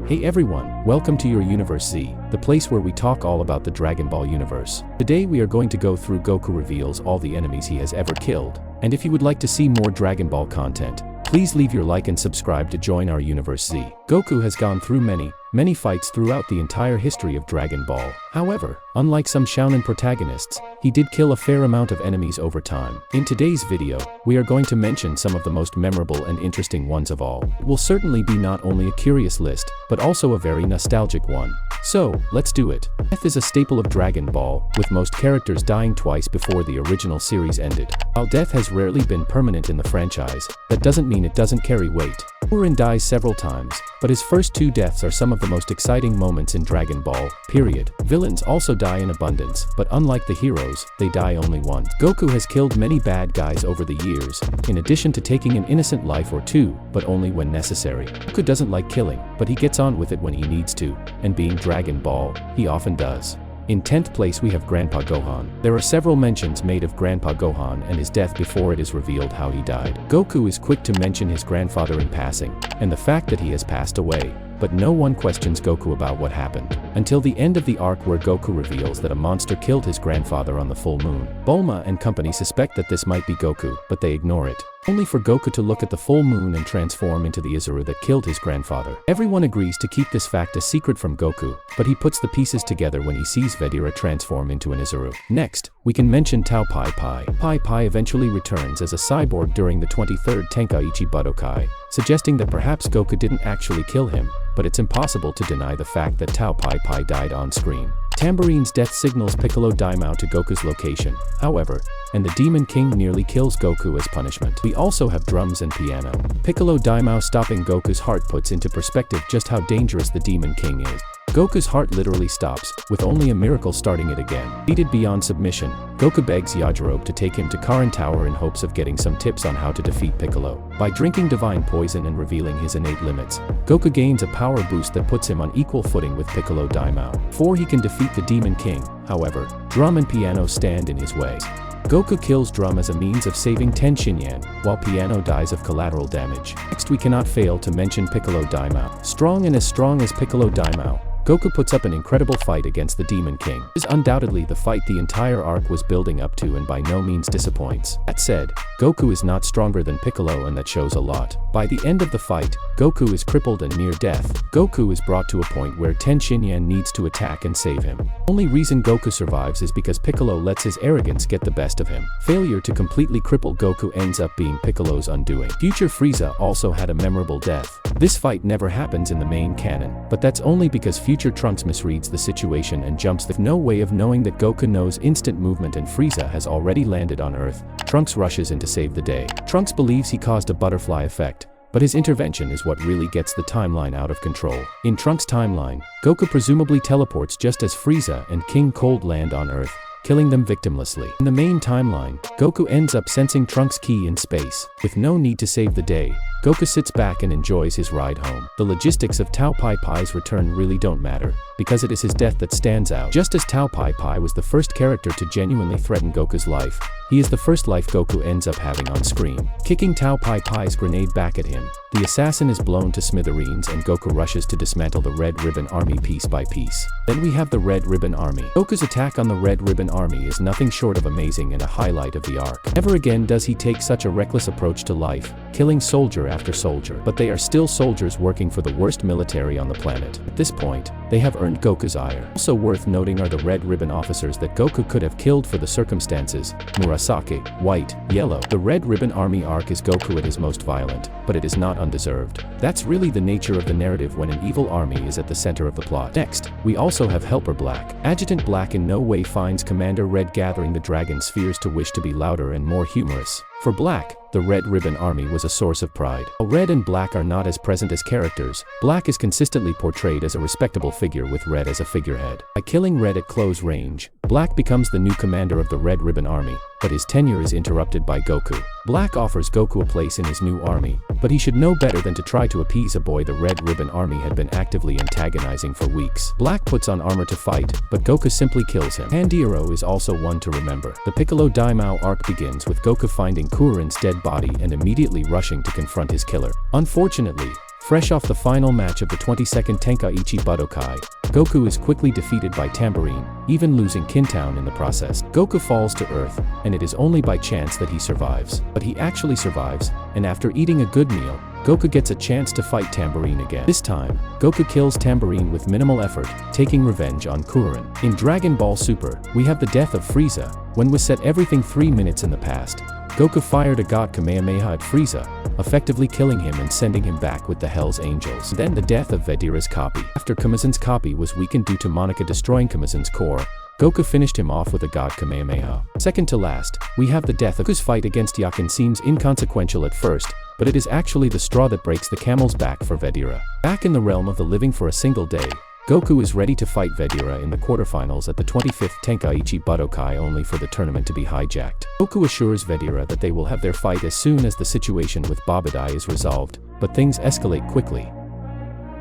Hey everyone, welcome to your Universe Z, the place where we talk all about the Dragon Ball universe. Today we are going to go through Goku reveals all the enemies he has ever killed, and if you would like to see more Dragon Ball content, please leave your like and subscribe to join our Universe Z. Goku has gone through many fights throughout the entire history of Dragon Ball. However, unlike some shounen protagonists, he did kill a fair amount of enemies over time. In today's video, we are going to mention some of the most memorable and interesting ones of all. It will certainly be not only a curious list, but also a very nostalgic one. So, let's do it. Death is a staple of Dragon Ball, with most characters dying twice before the original series ended. While death has rarely been permanent in the franchise, that doesn't mean it doesn't carry weight. Gohan dies several times, but his first two deaths are some of the most exciting moments in Dragon Ball, period. Villains also die in abundance, but unlike the heroes, they die only once. Goku has killed many bad guys over the years, in addition to taking an innocent life or two, but only when necessary. Goku doesn't like killing, but he gets on with it when he needs to, and being Dragon Ball, he often does. In 10th place we have Grandpa Gohan. There are several mentions made of Grandpa Gohan and his death before it is revealed how he died. Goku is quick to mention his grandfather in passing, and the fact that he has passed away, but no one questions Goku about what happened, until the end of the arc where Goku reveals that a monster killed his grandfather on the full moon. Bulma and company suspect that this might be Goku, but they ignore it, only for Goku to look at the full moon and transform into the Izuru that killed his grandfather. Everyone agrees to keep this fact a secret from Goku, but he puts the pieces together when he sees Vegeta transform into an Izuru. Next, we can mention Tao Pai Pai. Pai Pai eventually returns as a cyborg during the 23rd Tenkaichi Budokai, suggesting that perhaps Goku didn't actually kill him, but it's impossible to deny the fact that Tao Pai Pai died on screen. Tamborine's death signals Piccolo Daimao to Goku's location, however, and the Demon King nearly kills Goku as punishment. We also have drums and piano. Piccolo Daimao stopping Goku's heart puts into perspective just how dangerous the Demon King is. Goku's heart literally stops, with only a miracle starting it again. Defeated beyond submission, Goku begs Yajirobe to take him to Karin Tower in hopes of getting some tips on how to defeat Piccolo. By drinking divine poison and revealing his innate limits, Goku gains a power boost that puts him on equal footing with Piccolo Daimao. Before he can defeat the Demon King, however, drum and piano stand in his way. Goku kills Drum as a means of saving Ten Shinyan, while Piano dies of collateral damage. Next we cannot fail to mention Piccolo Daimao. Strong as Piccolo Daimao, Goku puts up an incredible fight against the Demon King. This is undoubtedly the fight the entire arc was building up to and by no means disappoints. That said, Goku is not stronger than Piccolo and that shows a lot. By the end of the fight, Goku is crippled and near death. Goku is brought to a point where Ten Shinyan needs to attack and save him. Only reason Goku survives is because Piccolo lets his arrogance get the best of him. Failure to completely cripple Goku ends up being Piccolo's undoing. Future Frieza also had a memorable death. This fight never happens in the main canon, but that's only because Future Trunks misreads the situation and jumps with no way of knowing that Goku knows instant movement and Frieza has already landed on Earth. Trunks rushes in to save the day. Trunks believes he caused a butterfly effect, but his intervention is what really gets the timeline out of control. In Trunks' timeline, Goku presumably teleports just as Frieza and King Cold land on Earth, killing them victimlessly. In the main timeline, Goku ends up sensing Trunks' ki in space. With no need to save the day, Goku sits back and enjoys his ride home. The logistics of Tao Pai Pai's return really don't matter, because it is his death that stands out. Just as Tao Pai Pai was the first character to genuinely threaten Goku's life, he is the first life Goku ends up having on screen. Kicking Tao Pai Pai's grenade back at him, the assassin is blown to smithereens and Goku rushes to dismantle the Red Ribbon Army piece by piece. Then we have the Red Ribbon Army. Goku's attack on the Red Ribbon Army is nothing short of amazing and a highlight of the arc. Never again does he take such a reckless approach to life, killing soldier after soldier. But they are still soldiers working for the worst military on the planet. At this point, they have earned Goku's ire. Also worth noting are the Red Ribbon officers that Goku could have killed for the circumstances: Murasaki, White, Yellow. The Red Ribbon Army arc is Goku at his most violent, but it is not undeserved. That's really the nature of the narrative when an evil army is at the center of the plot. Next, we also have Helper Black. Adjutant Black in no way finds Commander Red gathering the dragon spheres to wish to be louder and more humorous. For Black, the Red Ribbon Army was a source of pride. While Red and Black are not as present as characters, Black is consistently portrayed as a respectable figure with Red as a figurehead. By killing Red at close range, Black becomes the new commander of the Red Ribbon Army, but his tenure is interrupted by Goku. Black offers Goku a place in his new army, but he should know better than to try to appease a boy the Red Ribbon Army had been actively antagonizing for weeks. Black puts on armor to fight, but Goku simply kills him. Tanjiro is also one to remember. The Piccolo Daimao arc begins with Goku finding Kuririn's dead body and immediately rushing to confront his killer. Unfortunately, Fresh off the final match of the 22nd Tenkaichi Budokai, Goku is quickly defeated by Tambourine, even losing Kintown in the process. Goku falls to Earth, and it is only by chance that he survives. But he actually survives, and after eating a good meal, Goku gets a chance to fight Tambourine again. This time, Goku kills Tambourine with minimal effort, taking revenge on Kuririn. In Dragon Ball Super, we have the death of Frieza. When we set everything 3 minutes in the past, Goku fired a God Kamehameha at Frieza, effectively killing him and sending him back with the Hell's Angels. Then the death of Vegeta's copy. After Kamisen's copy was weakened due to Monica destroying Kamisen's core, Goku finished him off with a God Kamehameha. Second to last, we have the death of Goku's fight against Yakin. Seems inconsequential at first, but it is actually the straw that breaks the camel's back for Vegeta. Back in the realm of the living for a single day, Goku is ready to fight Vegeta in the quarterfinals at the 25th Tenkaichi Budokai only for the tournament to be hijacked. Goku assures Vegeta that they will have their fight as soon as the situation with Babadai is resolved, but things escalate quickly.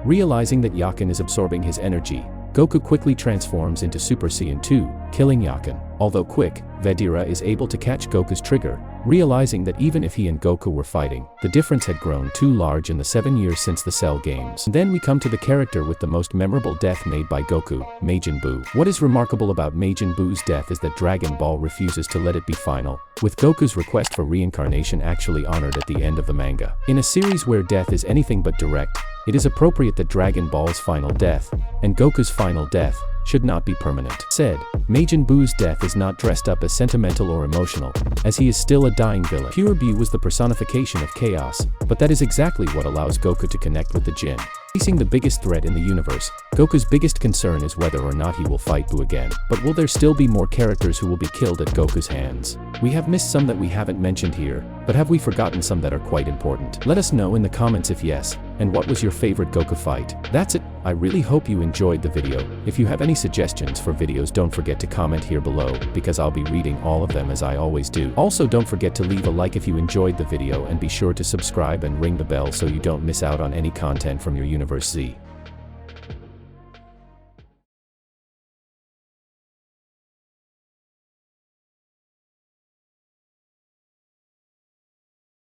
Realizing that Yakin is absorbing his energy, Goku quickly transforms into Super Saiyan 2, killing Yakin. Although quick, Vegeta is able to catch Goku's trigger, realizing that even if he and Goku were fighting, the difference had grown too large in the 7 years since the Cell games. And then we come to the character with the most memorable death made by Goku, Majin Buu. What is remarkable about Majin Buu's death is that Dragon Ball refuses to let it be final, with Goku's request for reincarnation actually honored at the end of the manga. In a series where death is anything but direct, it is appropriate that Dragon Ball's final death, and Goku's final death, should not be permanent. Said, Majin Buu's death is not dressed up as sentimental or emotional, as he is still a dying villain. Pure Buu was the personification of chaos, but that is exactly what allows Goku to connect with the Jin. Facing the biggest threat in the universe, Goku's biggest concern is whether or not he will fight Buu again. But will there still be more characters who will be killed at Goku's hands? We have missed some that we haven't mentioned here, but have we forgotten some that are quite important? Let us know in the comments if yes, and what was your favorite Goku fight? That's it. I really hope you enjoyed the video. If you have any suggestions for videos, don't forget to comment here below, because I'll be reading all of them as I always do. Also, don't forget to leave a like if you enjoyed the video, and be sure to subscribe and ring the bell so you don't miss out on any content from your Universe Z.